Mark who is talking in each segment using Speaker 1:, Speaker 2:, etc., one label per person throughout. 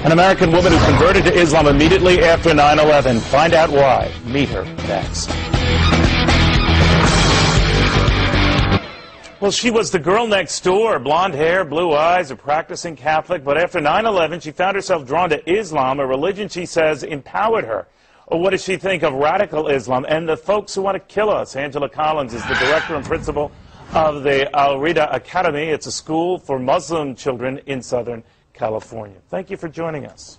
Speaker 1: An American woman who converted to Islam immediately after 9/11. Find out why. Meet her next. Well, she was the girl next door, blonde hair, blue eyes, a practicing Catholic, but after 9/11, she found herself drawn to Islam, a religion she says empowered her. Or what does she think of radical Islam and the folks who want to kill us? Angela Collins is the director and principal of the Al Rida Academy. It's a school for Muslim children in Southern California. Thank you for joining us.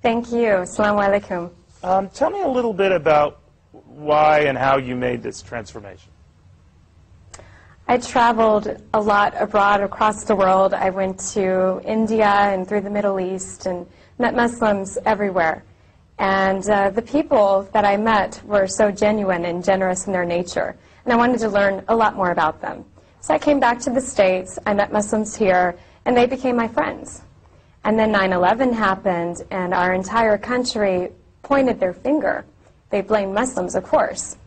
Speaker 2: Thank you. Assalamu alaikum.
Speaker 1: Tell me a little bit about why and how you made this transformation.
Speaker 2: I traveled a lot abroad across the world. I went to India and through the Middle East and met Muslims everywhere. And the people that I met were so genuine and generous in their nature. And I wanted to learn a lot more about them. So I came back to the States, I met Muslims here, and they became my friends. And then 9/11 happened, and our entire country pointed their finger. They blamed Muslims, of course.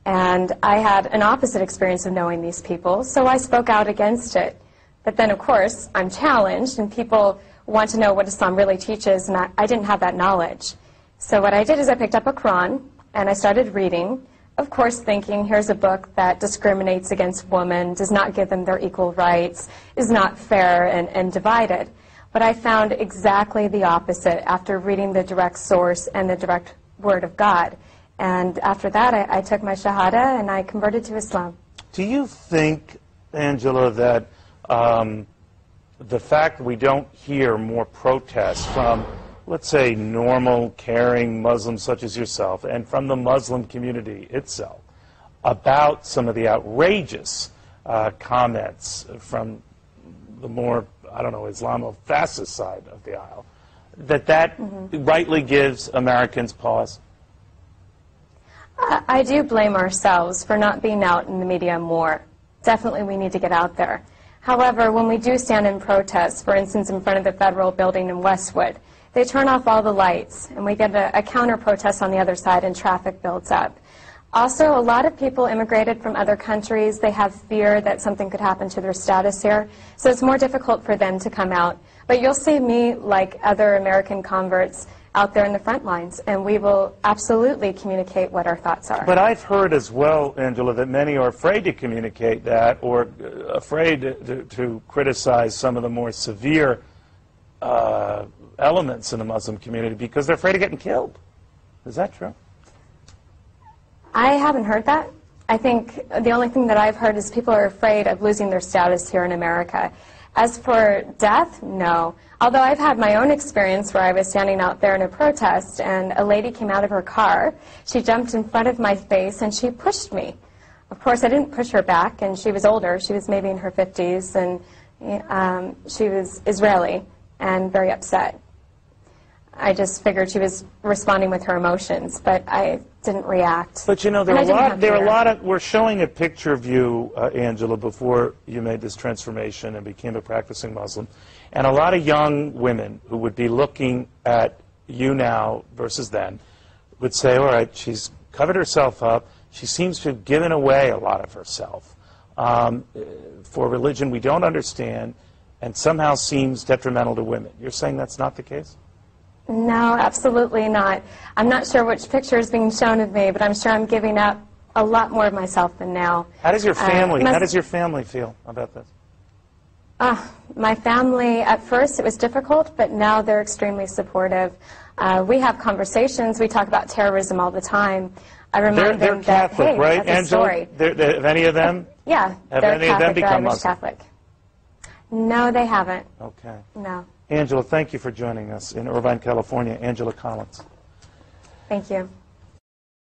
Speaker 2: And I had an opposite experience of knowing these people, so I spoke out against it. But then, of course, I'm challenged, and people want to know what Islam really teaches, and I didn't have that knowledge. So what I did is I picked up a Quran, and I started reading, of course thinking, here's a book that discriminates against women, does not give them their equal rights, is not fair and divided. But I found exactly the opposite after reading the direct source and the direct word of God. And after that, I took my Shahada, and I converted to Islam.
Speaker 1: Do you think, Angela, that the fact that we don't hear more protests from, let's say, normal, caring Muslims such as yourself, and from the Muslim community itself, about some of the outrageous comments from the more, I don't know, Islamo-fascist side of the aisle, that rightly gives Americans pause?
Speaker 2: I do blame ourselves for not being out in the media more. Definitely we need to get out there. However, when we do stand in protest, for instance, in front of the federal building in Westwood, they turn off all the lights, and we get a counter-protest on the other side, and traffic builds up. Also, a lot of people immigrated from other countries. They have fear that something could happen to their status here, so it's more difficult for them to come out. But you'll see me, like other American converts, out there in the front lines, and we will absolutely communicate what our thoughts are.
Speaker 1: But I've heard as well, Angela, that many are afraid to communicate that, or afraid to criticize some of the more severe elements in the Muslim community because they're afraid of getting killed. Is that true?
Speaker 2: I haven't heard that. I think the only thing that I've heard is people are afraid of losing their status here in America. As for death, no. Although I've had my own experience where I was standing out there in a protest and a lady came out of her car. She jumped in front of my face and she pushed me. Of course, I didn't push her back, and she was older. She was maybe in her 50s, and she was Israeli and very upset. I just figured she was responding with her emotions, but I didn't react.
Speaker 1: But you know, there are a lot of, we're showing a picture of you, Angela, before you made this transformation and became a practicing Muslim, and a lot of young women who would be looking at you now versus then would say, all right, she's covered herself up, she seems to have given away a lot of herself for religion we don't understand and somehow seems detrimental to women. You're saying that's not the case?
Speaker 2: No, absolutely not. I'm not sure which picture is being shown of me, but I'm sure I'm giving up a lot more of myself than now.
Speaker 1: How does your family feel about this?
Speaker 2: My family, at first it was difficult, but now they're extremely supportive. We have conversations. We talk about terrorism all the time. I remind them that,
Speaker 1: Catholic,
Speaker 2: hey,
Speaker 1: right,
Speaker 2: that's a
Speaker 1: Angela?
Speaker 2: story.
Speaker 1: Have any of them?
Speaker 2: Yeah,
Speaker 1: have
Speaker 2: they're
Speaker 1: any
Speaker 2: Catholic,
Speaker 1: of them become
Speaker 2: Irish
Speaker 1: Muslim?
Speaker 2: Catholic. No, they haven't.
Speaker 1: Okay.
Speaker 2: No.
Speaker 1: Angela, thank you for joining us in Irvine, California. Angela Collins.
Speaker 2: Thank you.